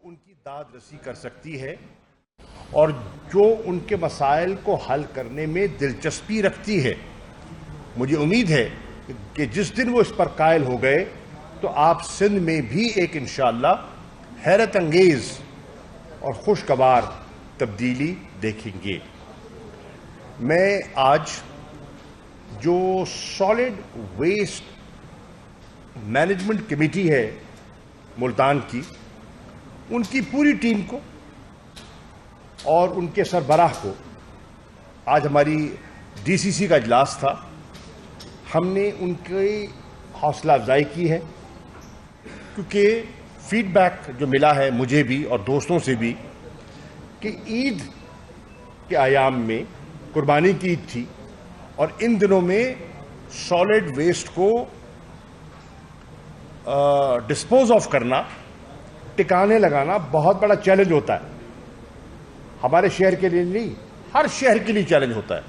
उनकी दाद रसी कर सकती है और जो उनके मसाइल को हल करने में दिलचस्पी रखती है। मुझे उम्मीद है कि जिस दिन वो इस पर कायल हो गए तो आप सिंध में भी एक इंशाअल्लाह हैरत अंगेज और खुशगवार तब्दीली देखेंगे। मैं आज जो सॉलिड वेस्ट मैनेजमेंट कमेटी है मुल्तान की, उनकी पूरी टीम को और उनके सरबराह को, आज हमारी डीसीसी का इजलास था, हमने उनकी हौसला अफजाई की है, क्योंकि फीडबैक जो मिला है मुझे भी और दोस्तों से भी कि ईद के आयाम में कुर्बानी की ईद थी और इन दिनों में सॉलिड वेस्ट को डिस्पोज ऑफ करना, टिकाने लगाना बहुत बड़ा चैलेंज होता है। हमारे शहर के लिए नहीं, हर शहर के लिए चैलेंज होता है।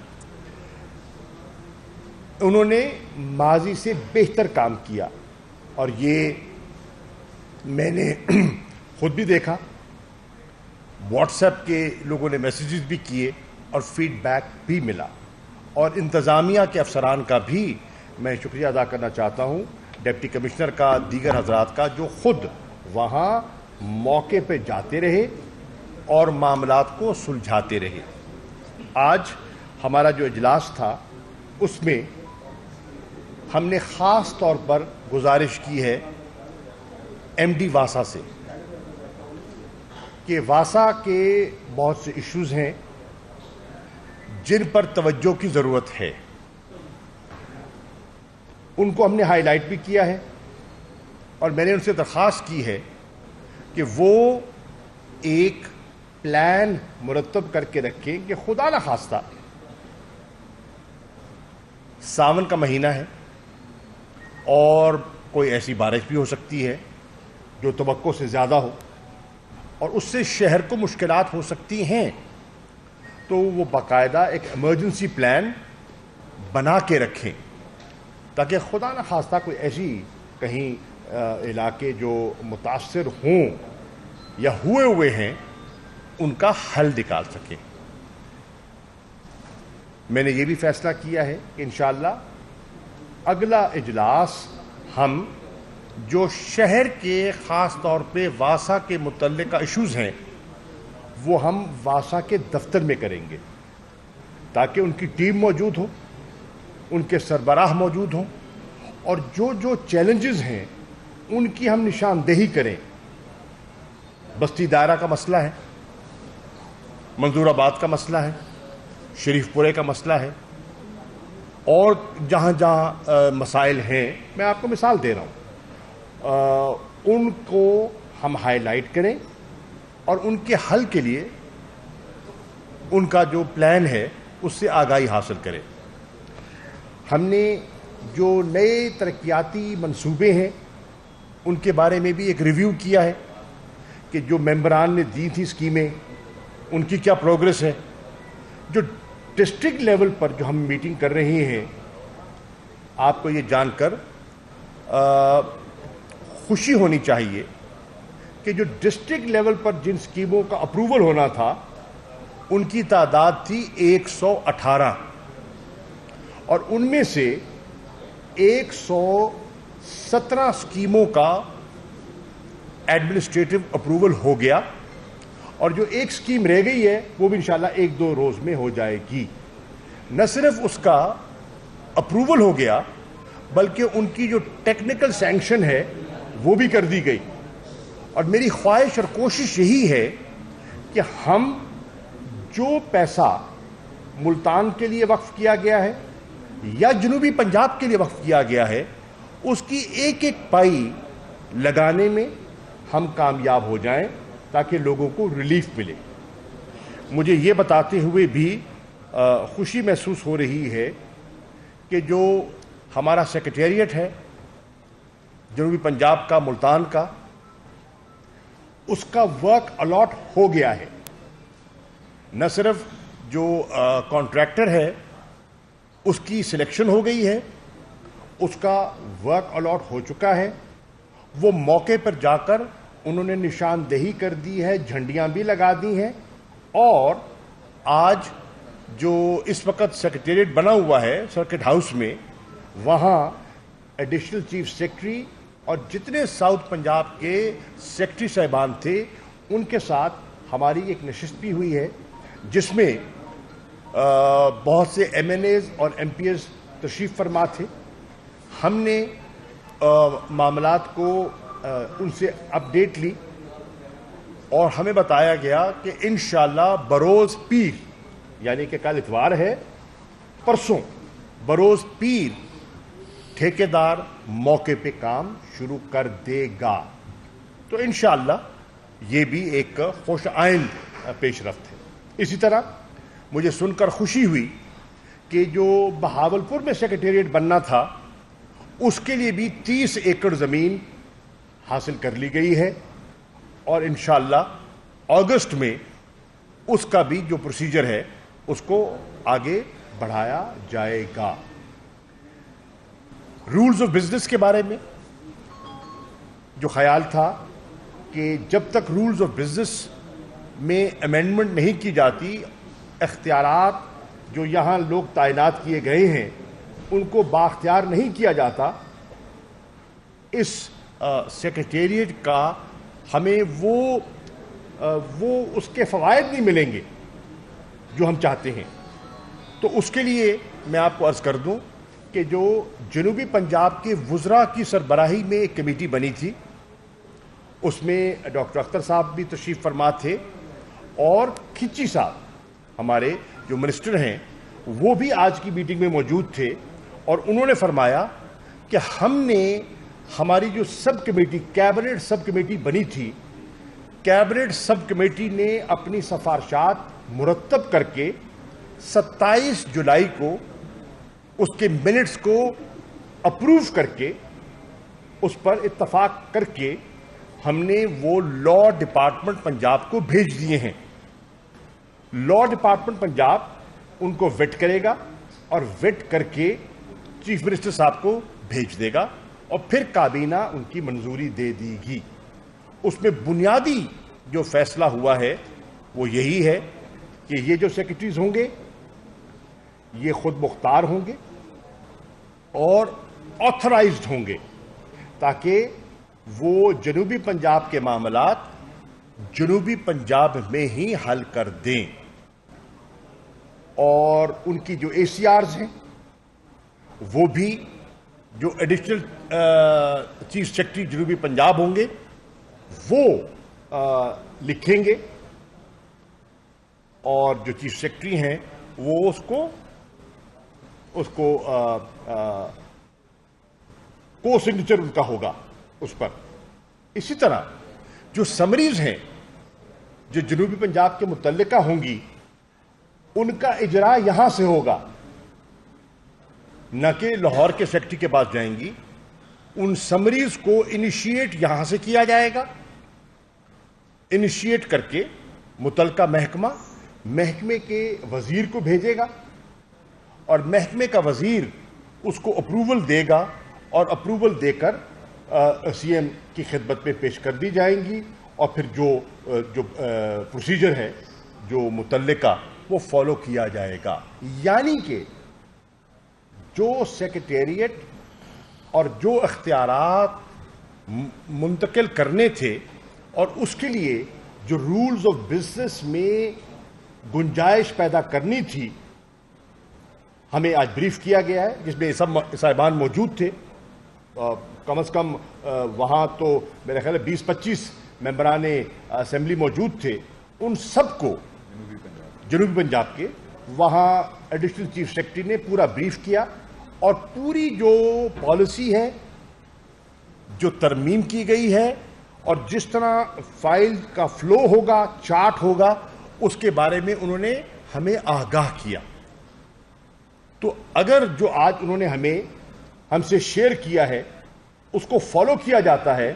उन्होंने माजी से बेहतर काम किया और ये मैंने खुद भी देखा, व्हाट्सएप के लोगों ने मैसेजेस भी किए और फीडबैक भी मिला। और इंतज़ामिया के अफसरान का भी मैं शुक्रिया अदा करना चाहता हूँ, डिप्टी कमिश्नर का, दीगर हजरात का, जो खुद वहाँ मौके पे जाते रहे और मामलात को सुलझाते रहे। आज हमारा जो इजलास था उसमें हमने ख़ास तौर पर गुजारिश की है एमडी वासा से कि वासा के बहुत से इश्यूज़ हैं जिन पर तवज्जो की ज़रूरत है। उनको हमने हाईलाइट भी किया है और मैंने उनसे दरख्वास्त की है कि वो एक प्लान मुरतब करके रखें कि खुदा न खास्ता सावन का महीना है और कोई ऐसी बारिश भी हो सकती है जो तवक्को से ज़्यादा हो और उससे शहर को मुश्किलात हो सकती हैं, तो वो बाकायदा एक इमरजेंसी प्लान बना के रखें ताकि खुदा न खास्ता कोई ऐसी कहीं इलाके जो मुतासर हों या हुए हैं उनका हल निकाल सकें। मैंने ये भी फैसला किया है कि इंशाअल्लाह अगला इजलास हम जो शहर के ख़ास तौर पे वासा के मुतल्लिका इश्यूज़ हैं वो हम वासा के दफ्तर में करेंगे ताकि उनकी टीम मौजूद हो, उनके सरबराह मौजूद हों और जो जो चैलेंजेस हैं उनकी हम निशानदेही करें। बस्ती दायरा का मसला है, मंजूराबाद का मसला है, शरीफपुरे का मसला है और जहाँ जहाँ मसाइल हैं, मैं आपको मिसाल दे रहा हूँ, उनको हम हाईलाइट करें और उनके हल के लिए उनका जो प्लान है उससे आगाही हासिल करें। हमने जो नए तरक्याती मंसूबे हैं उनके बारे में भी एक रिव्यू किया है कि जो मेंबरान ने दी थी स्कीमें उनकी क्या प्रोग्रेस है। जो डिस्ट्रिक्ट लेवल पर जो हम मीटिंग कर रहे हैं, आपको ये जानकर खुशी होनी चाहिए कि जो डिस्ट्रिक्ट लेवल पर जिन स्कीमों का अप्रूवल होना था उनकी तादाद थी 118 और उनमें से 117 स्कीमों का एडमिनिस्ट्रेटिव अप्रूवल हो गया और जो एक स्कीम रह गई है वो भी इंशाल्लाह 1-2 रोज़ में हो जाएगी। न सिर्फ उसका अप्रूवल हो गया बल्कि उनकी जो टेक्निकल सैंक्शन है वो भी कर दी गई। और मेरी ख्वाहिश और कोशिश यही है कि हम जो पैसा मुल्तान के लिए वक्फ किया गया है या जनूबी पंजाब के लिए वक्फ किया गया है उसकी एक एक पाई लगाने में हम कामयाब हो जाएं ताकि लोगों को रिलीफ मिले। मुझे ये बताते हुए भी खुशी महसूस हो रही है कि जो हमारा सेक्रेटेरिएट है जनूबी पंजाब का, मुल्तान का, उसका वर्क अलॉट हो गया है। न सिर्फ जो कॉन्ट्रैक्टर है उसकी सिलेक्शन हो गई है, उसका वर्क अलॉट हो चुका है, वो मौके पर जाकर انہوں نے نشاندہی کر دی ہے، جھنڈیاں بھی لگا دی ہیں، اور آج جو اس وقت سیکریٹریٹ بنا ہوا ہے سرکٹ ہاؤس میں، وہاں ایڈیشنل چیف سیکرٹری اور جتنے ساؤتھ پنجاب کے سیکرٹری صاحبان تھے ان کے ساتھ ہماری ایک نشست بھی ہوئی ہے، جس میں بہت سے ایم این ایز اور ایم پی ایز تشریف فرما تھے۔ ہم نے معاملات کو ان سے اپڈیٹ لی اور ہمیں بتایا گیا کہ انشاءاللہ بروز پیر، یعنی کہ کل اتوار ہے، پرسوں بروز پیر ٹھیکیدار موقع پہ کام شروع کر دے گا۔ تو انشاءاللہ یہ بھی ایک خوش آئند پیش رفت ہے۔ اسی طرح مجھے سن کر خوشی ہوئی کہ جو بہاولپور میں سیکریٹریٹ بننا تھا اس کے لیے بھی 30 ایکڑ زمین حاصل کر لی گئی ہے، اور انشاءاللہ اگست میں اس کا بھی جو پروسیجر ہے اس کو آگے بڑھایا جائے گا۔ رولز آف بزنس کے بارے میں جو خیال تھا کہ جب تک رولز آف بزنس میں امینڈمنٹ نہیں کی جاتی، اختیارات جو یہاں لوگ تعینات کیے گئے ہیں ان کو بااختیار نہیں کیا جاتا، اس سیکریٹریٹ کا ہمیں وہ اس کے فوائد نہیں ملیں گے جو ہم چاہتے ہیں۔ تو اس کے لیے میں آپ کو عرض کر دوں کہ جو جنوبی پنجاب کے وزراء کی سربراہی میں ایک کمیٹی بنی تھی، اس میں ڈاکٹر اختر صاحب بھی تشریف فرما تھے، اور کھچی صاحب ہمارے جو منسٹر ہیں وہ بھی آج کی میٹنگ میں موجود تھے، اور انہوں نے فرمایا کہ ہم نے ہماری جو سب کمیٹی کیبنٹ سب کمیٹی بنی تھی، کیبنٹ سب کمیٹی نے اپنی سفارشات مرتب کر کے 27 جولائی کو اس کے منٹس کو اپروو کر کے اس پر اتفاق کر کے ہم نے وہ لاء ڈپارٹمنٹ پنجاب کو بھیج دیے ہیں۔ لاء ڈپارٹمنٹ پنجاب ان کو ویٹ کرے گا اور ویٹ کر کے چیف منسٹر صاحب کو بھیج دے گا، اور پھر کابینہ ان کی منظوری دے دی گی۔ اس میں بنیادی جو فیصلہ ہوا ہے وہ یہی ہے کہ یہ جو سیکرٹریز ہوں گے یہ خود مختار ہوں گے اور آتھرائزڈ ہوں گے، تاکہ وہ جنوبی پنجاب کے معاملات جنوبی پنجاب میں ہی حل کر دیں، اور ان کی جو اے سی آرز ہیں وہ بھی جو ایڈیشنل چیف سیکرٹری جنوبی پنجاب ہوں گے وہ لکھیں گے، اور جو چیف سیکرٹری ہیں وہ اس کو کو سگنیچر ان کا ہوگا اس پر۔ اسی طرح جو سمریز ہیں جو جنوبی پنجاب کے متعلقہ ہوں گی ان کا اجراء یہاں سے ہوگا، نہ کہ لاہور کے سیکرٹری کے پاس جائیں گی۔ ان سمریز کو انیشیٹ یہاں سے کیا جائے گا، انیشیٹ کر کے متعلقہ محکمے کے وزیر کو بھیجے گا، اور محکمے کا وزیر اس کو اپروول دے گا، اور اپروول دے کر سی ایم کی خدمت میں پیش کر دی جائیں گی، اور پھر جو پروسیجر ہے جو متعلقہ وہ فالو کیا جائے گا۔ یعنی کہ جو سیکریٹریٹ اور جو اختیارات منتقل کرنے تھے اور اس کے لیے جو رولز آف بزنس میں گنجائش پیدا کرنی تھی، ہمیں آج بریف کیا گیا ہے، جس میں سب صاحبان موجود تھے۔ کم از کم وہاں تو میرے خیال ہے 20-25 ممبران اسمبلی موجود تھے، ان سب کو جنوبی پنجاب کے وہاں ایڈیشنل چیف سیکرٹری نے پورا بریف کیا، اور پوری جو پالیسی ہے جو ترمیم کی گئی ہے اور جس طرح فائل کا فلو ہوگا، چارٹ ہوگا، اس کے بارے میں انہوں نے ہمیں آگاہ کیا۔ تو اگر جو آج انہوں نے ہم سے شیئر کیا ہے اس کو فالو کیا جاتا ہے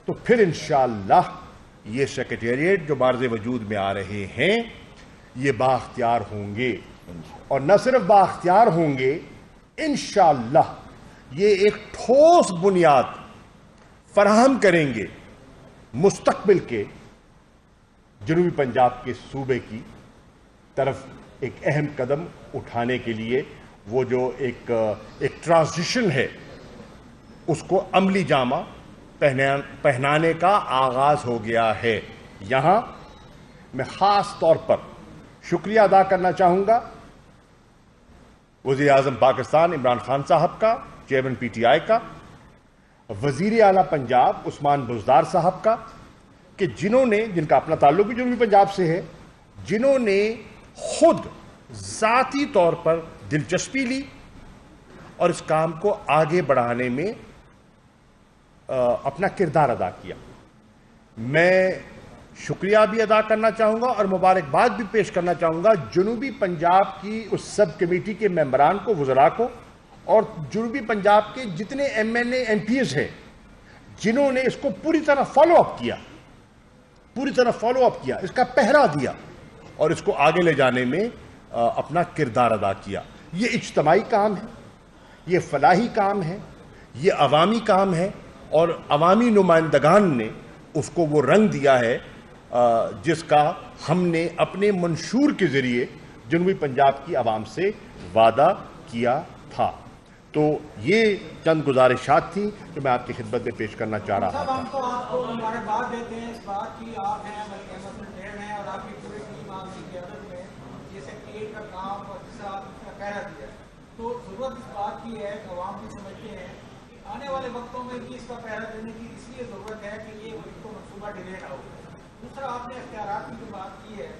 تو پھر انشاءاللہ یہ سیکریٹریٹ جو بارز وجود میں آ رہے ہیں یہ بااختیار ہوں گے، اور نہ صرف بااختیار ہوں گے، انشاءاللہ یہ ایک ٹھوس بنیاد فراہم کریں گے मुस्तकबिल के जनूबी पंजाब के सूबे की तरफ एक अहम कदम उठाने के लिए वो जो एक ट्रांजिशन है उसको अमली जामा पहनाने का आगाज हो गया है। यहां मैं खास तौर पर शुक्रिया अदा करना चाहूंगा वज़ीर आज़म पाकिस्तान इमरान खान साहब का, चेयरमैन PTI का, वज़ीर आला पंजाब उस्मान बुज़दार साहब का, कि जिनका अपना ताल्लुक भी जनूबी पंजाब से है, जिन्होंने खुद ज़ाती तौर पर दिलचस्पी ली और इस काम को आगे बढ़ाने में अपना किरदार अदा किया। मैं शुक्रिया भी अदा करना चाहूँगा और मुबारकबाद भी पेश करना चाहूँगा जनूबी पंजाब की उस सब कमेटी के मेंबरान को, वज़रा को, और जनूबी पंजाब के जितने MNA MPs हैं जिन्होंने इसको पूरी तरह फॉलो अप किया, इसका पहरा दिया और इसको आगे ले जाने में अपना किरदार अदा किया। ये इज्तमाई काम है, ये फलाही काम है, ये अवामी काम है और अवामी नुमाइंदगान ने उसको वो रंग दिया है जिसका हमने अपने मंशूर के ज़रिए जनूबी पंजाब की आवाम से वादा किया था। तो ये चंद गुजारिशात थी जो मैं आपकी खिदमत में पेश करना चाह रहा था। हम तो आपको मुबारकबाद देते हैं इस बात की, आप हैं हैं और आपकी पूरी टीम आपकी क़यादत में ये सेक्रेटरीट का काम और जिसका आपका पहरा दिया। तो ज़रूरत इस बात की है कि अवाम भी समझते हैं कि आने वाले वक्तों में भी इसका पहरा देने की इसलिए ज़रूरत है कि ये इसको मनसूबा डिले ना हो। दूसरा, आपने इख्तियारात की जो बात की है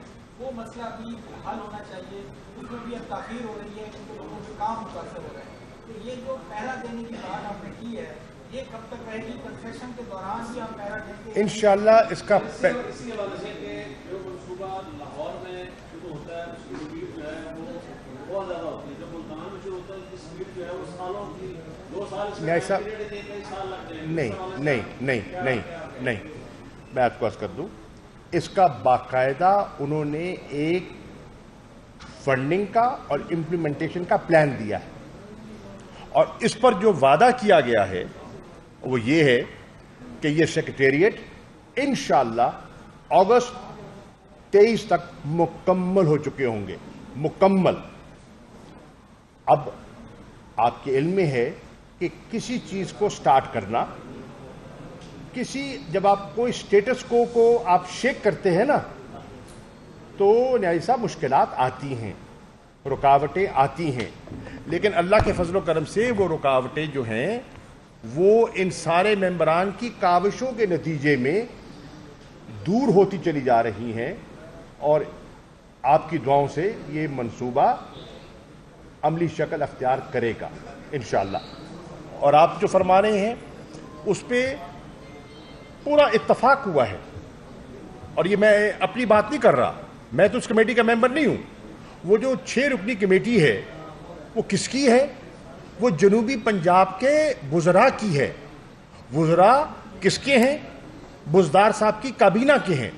वो मसला भी हल होना चाहिए, उसमें भी अब ताख़ीर हो रही है क्योंकि लोगों के काम मुतासर हो रहे हैं। तो ये जो पहरा देने की बात आपने की है ये कब तक रहेगी? कंस्ट्रक्शन के दौरान भी आप पहरा देंगे इंशाअल्लाह? इसका इसी हवाले से कि जो मनसूबा लाहौर में शुरू होता है उसकी स्पीड जो है वो बहुत ज़्यादा होती है, जो मुल्तान में शुरू होता है उसकी स्पीड जो है वो सालों की 2 साल ऐसा कई साल लगते हैं। नहीं, मैं आपको अर्ज कर दूं, इसका बाकायदा उन्होंने एक फंडिंग का और इम्प्लीमेंटेशन का प्लान दिया है और इस पर जो वादा किया गया है वो ये है कि ये सेक्रेटेरिएट इंशाअल्लाह अगस्त 23 तक मुकम्मल हो चुके होंगे। मुकम्मल। अब आपके इल्म में है कि किसी चीज़ को स्टार्ट करना, जब आप कोई स्टेटस को आप शेक करते हैं ना तो ऐसा मुश्किलात आती हैं, रुकावटें आती हैं, लेकिन अल्लाह के फजल करम से वो रुकावटें जो हैं वो इन सारे मेंबरान की काविशों के नतीजे में दूर होती चली जा रही हैं और आपकी दुआओं से ये मंसूबा अमली शक्ल अख्तियार करेगा इंशाअल्लाह। और आप जो फरमा रहे हैं उस पर पूरा इत्तफाक हुआ है और ये मैं अपनी बात नहीं कर रहा, मैं तो उस कमेटी का मेंबर नहीं हूं। वो जो 6 रुकनी कमेटी है वो किसकी है? वो जनूबी पंजाब के वज़रा की है। वज़रा किसके हैं? बुज़दार साहब की काबीना के हैं।